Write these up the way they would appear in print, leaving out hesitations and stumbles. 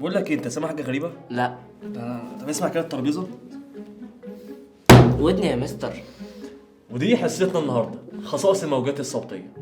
بقول لك إيه، انت سامع حاجه غريبه؟ لا. طب اسمع كده الترابيزه. ودني يا مستر. ودي حصتنا النهارده، خصائص الموجات الصوتيه.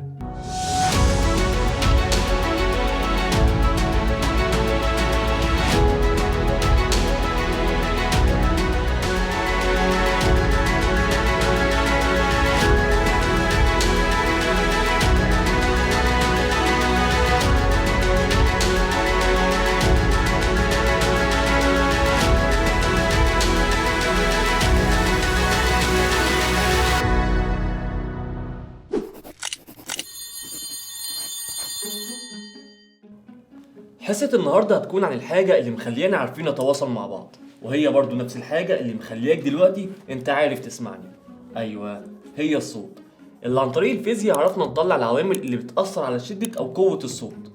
حصة النهارده هتكون عن الحاجة اللي مخليانا عارفين نتواصل مع بعض، وهي برضو نفس الحاجة اللي مخلياك دلوقتي انت عارف تسمعني. ايوه، هي الصوت، اللي عن طريق الفيزياء عرفنا نطلع العوامل اللي بتأثر على شدة او قوة الصوت.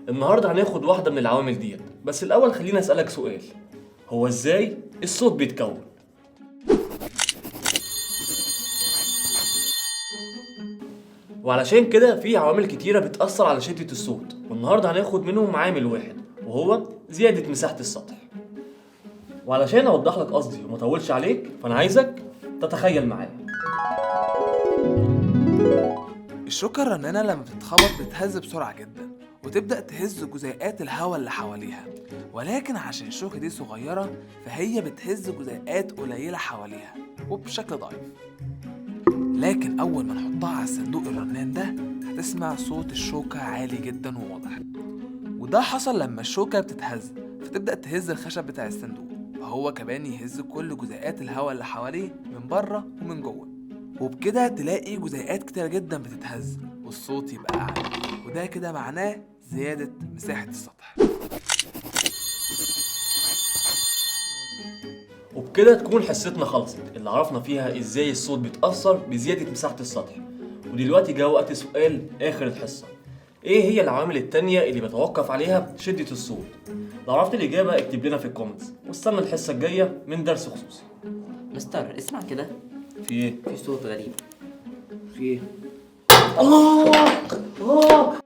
النهارده هناخد واحدة من العوامل ديت، بس الأول خليني أسألك سؤال، هو ازاي الصوت بيتكون؟ وعلشان كده في عوامل كتيرة بتأثر على شدة الصوت، والنهاردة هناخد منهم عامل واحد وهو زيادة مساحة السطح. وعلشان أوضح لك قصدي وما اطولش عليك، فأنا عايزك تتخيل معايا. الشوكة الرنانة لما بتتخبط بتهز بسرعة جدا وتبدأ تهز جزيئات الهواء اللي حواليها، ولكن عشان الشوكة دي صغيرة فهي بتهز جزيئات قليلة حواليها وبشكل ضعيف. لكن أول ما نحطها على الصندوق الرنان ده هتسمع صوت الشوكة عالي جدا وواضح، وده حصل لما الشوكة بتتهز فتبدأ تهز الخشب بتاع الصندوق، وهو كمان يهز كل جزيئات الهواء اللي حواليه من بره ومن جوه، وبكده تلاقي جزيئات كتير جدا بتتهز والصوت يبقى أعلى، وده كده معناه زيادة مساحة السطح. وبكده تكون حصتنا خلصت، اللي عرفنا فيها ازاي الصوت بيتأثر بزيادة مساحة السطح. ودلوقتي جه وقت سؤال آخر الحصة، ايه هي العوامل التانية اللي بتوقف عليها شدة الصوت؟ لو عرفت الإجابة اكتب لنا في الكومنتس، واستنى الحصة الجاية من درس خصوصي. مستر اسمع كده، في ايه؟ في صوت غريب. في ايه؟ الله!